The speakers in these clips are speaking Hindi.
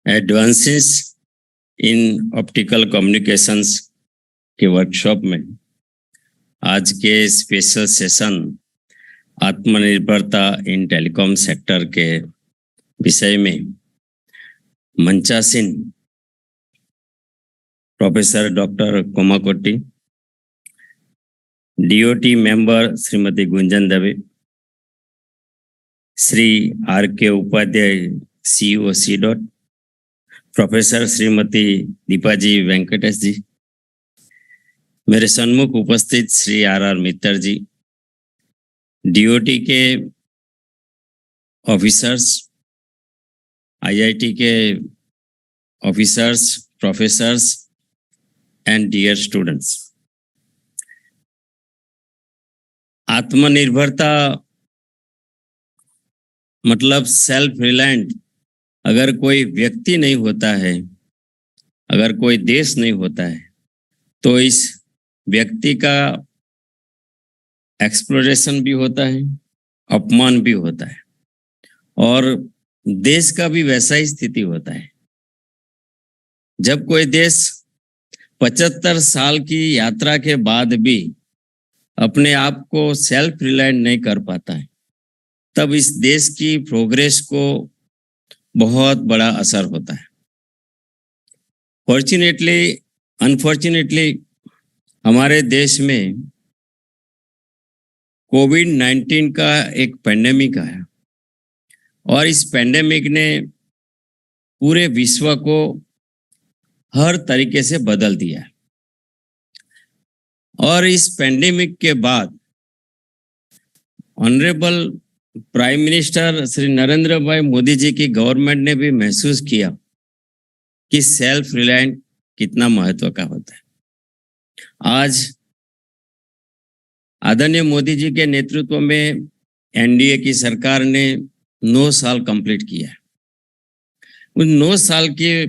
एडवांसेस इन ऑप्टिकल कम्युनिकेशंस के वर्कशॉप में आज के स्पेशल सेशन आत्मनिर्भरता इन टेलीकॉम सेक्टर के विषय में मंचासीन professor doctor Kamakoti, DOT member Shrimati Gunjan Dave, Shri R K Upadhyay CEO CDOT, professor Shrimati Deepaji Venkatesh ji, मेरे सन्मुख उपस्थित श्री आर मित्तर जी, डीओटी के ऑफिसर्स, आईआईटी के officers, professors and dear students. आत्मनिर्भरता मतलब सेल्फ रिलायंट। अगर कोई व्यक्ति नहीं होता है, अगर कोई देश नहीं होता है, तो इस व्यक्ति का एक्सप्लोरेशन भी होता है, अपमान भी होता है, और देश का भी वैसा ही स्थिति होता है। जब कोई देश 75 साल की यात्रा के बाद भी अपने आप को सेल्फ रिलायंट नहीं कर पाता है, तब इस देश की प्रोग्रेस को बहुत बड़ा असर होता है। फॉर्चुनेटली अनफॉर्चुनेटली हमारे देश में कोविड-19 का एक पेंडेमिक आया और इस पेंडेमिक ने पूरे विश्व को हर तरीके से बदल दिया। और इस पेंडेमिक के बाद honourable prime minister Shri Narendra भाई मोदी जी की गवर्नमेंट ने भी महसूस किया कि सेल्फ रिलायंट कितना महत्व का होता है। आज आदरणीय मोदी जी के नेतृत्व में एनडीए की सरकार ने 9 साल कंप्लीट किया। उन 9 साल के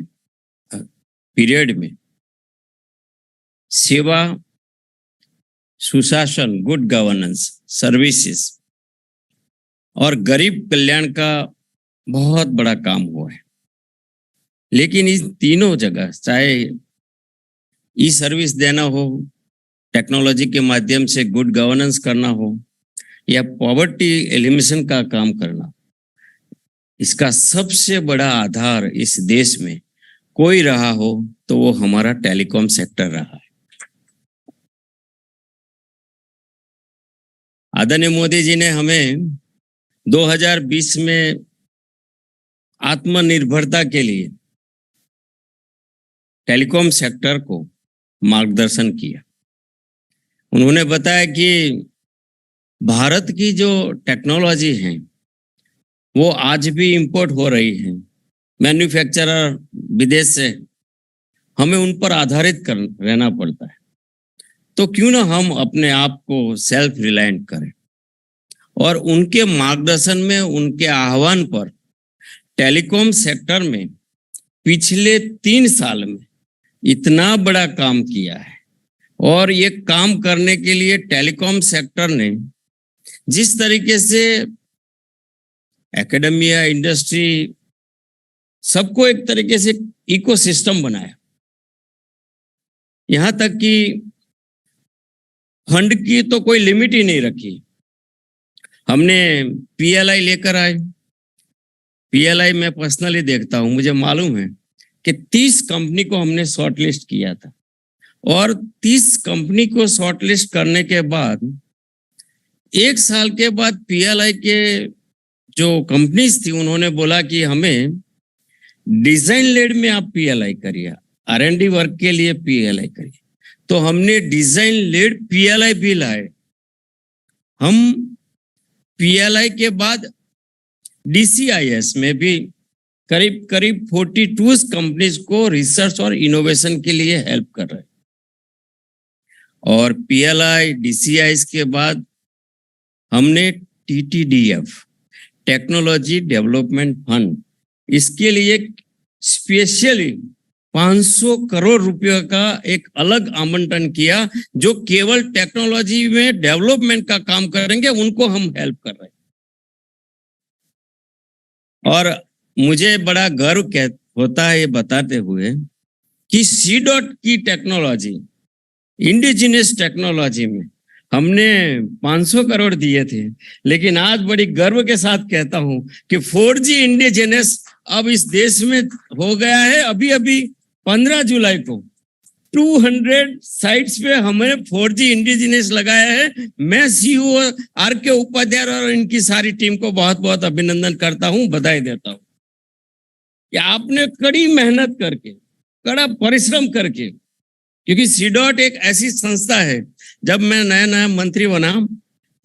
पीरियड में सेवा, सुशासन, गुड गवर्नेंस, सर्विसेज और गरीब कल्याण का बहुत बड़ा काम हुआ है। लेकिन इस तीनों जगह, चाहे ई सर्विस देना हो, टेक्नोलॉजी के माध्यम से गुड गवर्नेंस करना हो, या पॉवर्टी एलिमिनेशन का काम करना, इसका सबसे बड़ा आधार इस देश में कोई रहा हो तो वो हमारा टेलीकॉम सेक्टर रहा है। आदरणीय मोदी जी ने हमें 2020 में आत्मनिर्भरता के लिए टेलीकॉम सेक्टर को मार्गदर्शन किया। उन्होंने बताया कि भारत की जो टेक्नोलॉजी है वो आज भी इंपोर्ट हो रही है, मैन्युफैक्चरर विदेश से, हमें उन पर आधारित रहना पड़ता है। तो क्यों ना हम अपने आप को सेल्फ रिलायंट करें। और उनके मार्गदर्शन में, उनके आह्वान पर टेलीकॉम सेक्टर में पिछले 3 साल में इतना बड़ा काम किया है। और ये काम करने के लिए टेलीकॉम सेक्टर ने जिस तरीके से एकेडमिया, इंडस्ट्री, सबको एक तरीके से इकोसिस्टम बनाया, यहां तक कि फंड की तो कोई लिमिट ही नहीं रखी। हमने पीएलआई लेकर आए। पीएलआई मैं पर्सनली देखता हूं, मुझे मालूम है कि 30 कंपनी को हमने शॉर्टलिस्ट किया था। और 30 कंपनी को शॉर्टलिस्ट करने के बाद 1 साल के बाद पीएलआई के जो कंपनीज थी, उन्होंने बोला कि हमें डिजाइन लेड में आप पीएलआई करिए, R&D वर्क के लिए पीएलआई करिए। तो हमने डिजाइन लेड पीएलआई भी लाए। हम पीएलआई के बाद DCIS में भी करीब 42 कंपनीज को रिसर्च और इनोवेशन के लिए हेल्प कर रहे हैं। और पीएलआई, DCIS के बाद हमने TTDF, टेक्नोलॉजी डेवलपमेंट फंड, इसके लिए स्पेशली 500 करोड़ रुपए का एक अलग आवंटन किया, जो केवल टेक्नोलॉजी में डेवलपमेंट का काम करेंगे, उनको हम हेल्प कर रहे हैं। और मुझे बड़ा गर्व होता है ये बताते हुए कि सी डॉट की टेक्नोलॉजी, इंडिजिनियस टेक्नोलॉजी में हमने 500 करोड़ दिए थे, लेकिन आज बड़ी गर्व के साथ कहता हूं कि 4G इंडिजिनियस अब इस देश में हो गया है। अभी अभी 15 जुलाई को 200 साइट्स पे हमने 4G इंडिजिनियस लगाया है। मैं सीईओ आर.के. उपाध्याय और इनकी सारी टीम को बहुत बहुत अभिनंदन करता हूं, बधाई देता हूं कि आपने कड़ी मेहनत करके, कड़ा परिश्रम करके, क्योंकि सीडॉट एक ऐसी संस्था है, जब मैं नया नया मंत्री बना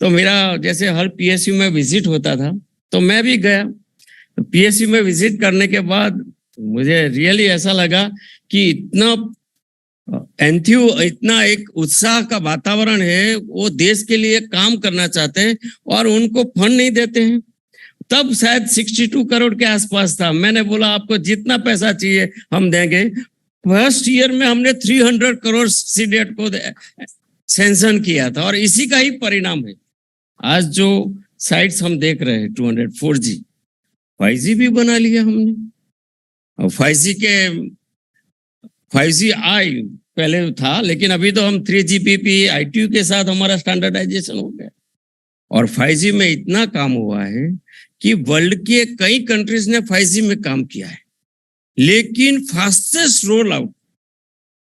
तो मेरा जैसे हर पीएसयू में विजिट होता था तो मैं भी गया। तो पीएसयू में विजिट करने के बाद मुझे रियली ऐसा लगा कि इतना एक उत्साह का वातावरण है, वो देश के लिए काम करना चाहते हैं और उनको फंड नहीं देते हैं। तब शायद 62 करोड़ के आसपास था। मैंने बोला आपको जितना पैसा चाहिए हम देंगे। फर्स्ट ईयर में हमने 300 करोड़ सीडेट को सैंक्शन किया था और इसी का ही परिणाम है आज जो साइट्स हम देख रहे हैं 200 4G 5G भी बना लिया हमने। और 5G आई पहले था, लेकिन अभी तो हम 3GPP ITU के साथ हमारा स्टैंडर्डाइजेशन हो गया और 5G में इतना काम हुआ है कि वर्ल्ड के कई कंट्रीज ने 5G में काम किया है, लेकिन फास्टेस्ट रोल आउट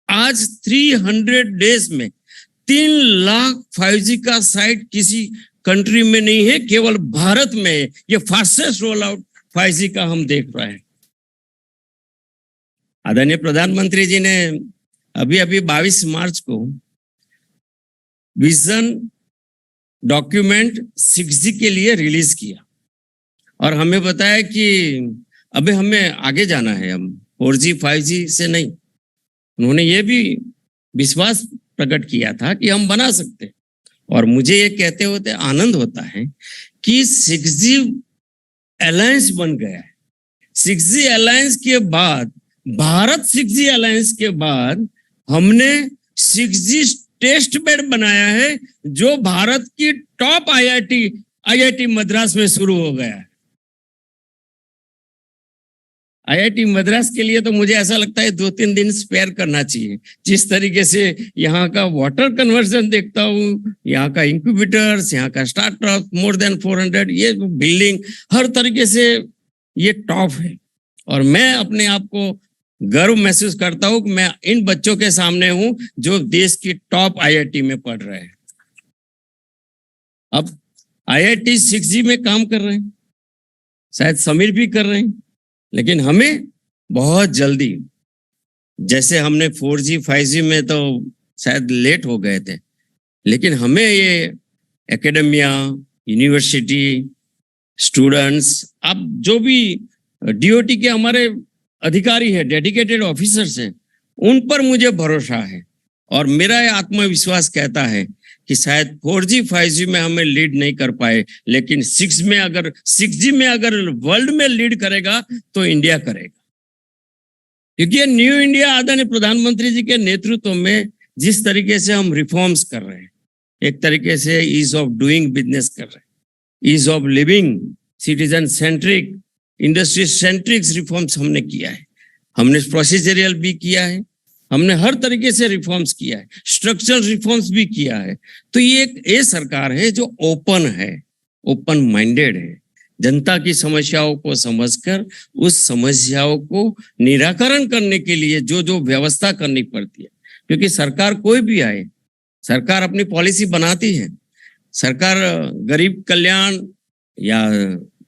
आज 300 डेज में 3 लाख 5G का साइट किसी कंट्री में नहीं है, केवल भारत में है। ये फास्टेस्ट रोल आउट 5G का हम देख रहे हैं। आदरणीय प्रधानमंत्री जी ने अभी अभी 22 मार्च को विजन डॉक्यूमेंट 6G के लिए रिलीज किया और हमें बताया कि अभी हमें आगे जाना है, हम 4G 5G से नहीं। उन्होंने ये भी विश्वास प्रकट किया था कि हम बना सकते, और मुझे ये कहते होते आनंद होता है कि 6G अलायंस बन गया है। 6G अलायंस के बाद, भारत 6G अलायंस के बाद हमने 6G टेस्ट बेड बनाया है, जो भारत की टॉप IIT मद्रास में शुरू हो गया है। IIT मद्रास के लिए तो मुझे ऐसा लगता है 2-3 दिन स्पेयर करना चाहिए। जिस तरीके से यहाँ का वाटर कन्वर्जन देखता हूँ, यहाँ का इंक्यूबेटर्स, यहाँ का स्टार्टअप, मोर देन 400, ये बिल्डिंग हर तरीके से ये टॉप है। और मैं अपने आप को गर्व महसूस करता हूँ कि मैं इन बच्चों के सामने हूँ जो देश की टॉप IIT में पढ़ रहे हैं। अब IIT 6G में काम कर रहे हैं, शायद समीर भी कर रहे हैं, लेकिन हमें बहुत जल्दी, जैसे हमने 4G 5G में तो शायद लेट हो गए थे, लेकिन हमें ये एकेडमिया, यूनिवर्सिटी, स्टूडेंट्स, अब जो भी DOT के हमारे अधिकारी है, डेडिकेटेड ऑफिसर्स हैं, उन पर मुझे भरोसा है और मेरा ये आत्मविश्वास कहता है कि शायद 4G 5G में हमें लीड नहीं कर पाए, लेकिन 6G में अगर वर्ल्ड में लीड करेगा तो इंडिया करेगा। क्योंकि ये न्यू इंडिया आदरणीय प्रधानमंत्री जी के नेतृत्व में जिस तरीके से हम रिफॉर्म्स कर रहे हैं, एक तरीके से ईज ऑफ डूइंग बिजनेस कर रहे हैं, ease of living, citizen centric, industry centric reforms हमने किया है। हमने प्रोसीजरियल भी किया है, हमने हर तरीके से रिफॉर्म्स किया है, स्ट्रक्चरल रिफॉर्म्स भी किया है। तो ये एक सरकार है जो ओपन है, ओपन माइंडेड है, जनता की समस्याओं को समझकर उस समस्याओं को निराकरण करने के लिए जो जो व्यवस्था करनी पड़ती है। क्योंकि सरकार कोई भी आए, सरकार अपनी पॉलिसी बनाती है, सरकार गरीब कल्याण या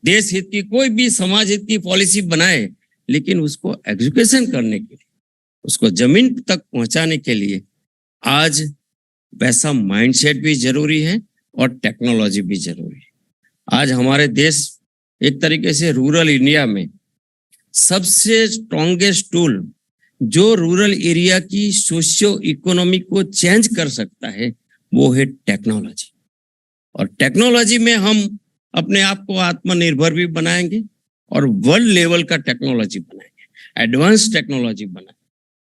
देश हित की, कोई भी समाज हित की पॉलिसी बनाए, लेकिन उसको एग्जीक्यूशन करने के लिए, उसको जमीन तक पहुंचाने के लिए आज वैसा माइंडसेट भी जरूरी है और टेक्नोलॉजी भी जरूरी है। आज हमारे देश एक तरीके से रूरल इंडिया में सबसे स्ट्रॉन्गेस्ट टूल जो रूरल एरिया की सोशियो इकोनॉमी को चेंज कर सकता है वो है टेक्नोलॉजी। और टेक्नोलॉजी में हम अपने आप को आत्मनिर्भर भी बनाएंगे और वर्ल्ड लेवल का टेक्नोलॉजी बनाएंगे, एडवांस टेक्नोलॉजी बनाएंगे।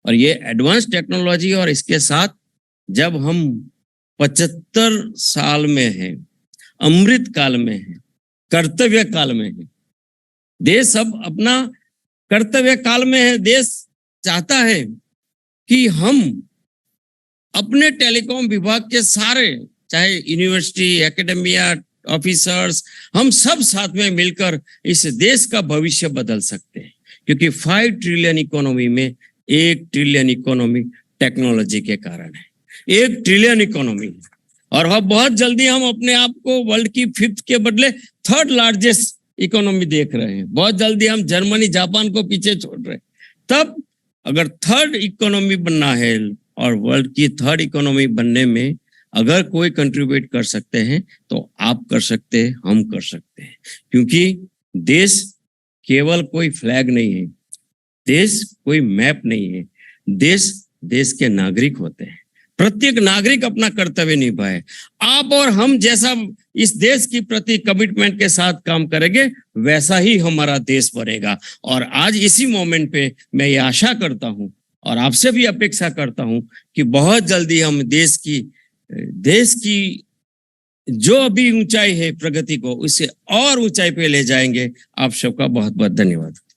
और ये एडवांस टेक्नोलॉजी, और इसके साथ जब हम 75 साल में हैं, अमृत काल में हैं, कर्तव्य काल में हैं, देश अब अपना कर्तव्य काल में है। देश चाहता है कि हम अपने टेलीकॉम विभाग के सारे, चाहे यूनिवर्सिटी, एकेडमिया, ऑफिसर्स, हम सब साथ में मिलकर इस देश का भविष्य बदल सकते हैं। क्योंकि 5 ट्रिलियन इकोनॉमी में 1 ट्रिलियन इकोनॉमी टेक्नोलॉजी के कारण है। 1 ट्रिलियन इकोनॉमी, और अब बहुत जल्दी हम अपने आप को वर्ल्ड की 5th के बदले 3rd लार्जेस्ट इकोनॉमी देख रहे हैं। बहुत जल्दी हम जर्मनी, जापान को पीछे छोड़ रहे हैं। तब अगर 3rd इकोनॉमी बनना है और वर्ल्ड की 3rd इकोनॉमी बनने में अगर कोई कंट्रीब्यूट कर सकते हैं तो आप कर सकते हैं, हम कर सकते हैं। क्योंकि देश केवल कोई फ्लैग नहीं है, देश कोई मैप नहीं है, देश देश के नागरिक होते हैं। प्रत्येक नागरिक अपना कर्तव्य निभाए। आप और हम जैसा इस देश की प्रति कमिटमेंट के साथ काम करेंगे, वैसा ही हमारा देश बनेगा। और आज इसी मोमेंट पे मैं ये आशा करता हूं और आपसे भी अपेक्षा करता हूं कि बहुत जल्दी हम देश की जो अभी ऊंचाई है प्रगति को, उससे और ऊंचाई पे ले जाएंगे। आप सबका बहुत बहुत धन्यवाद।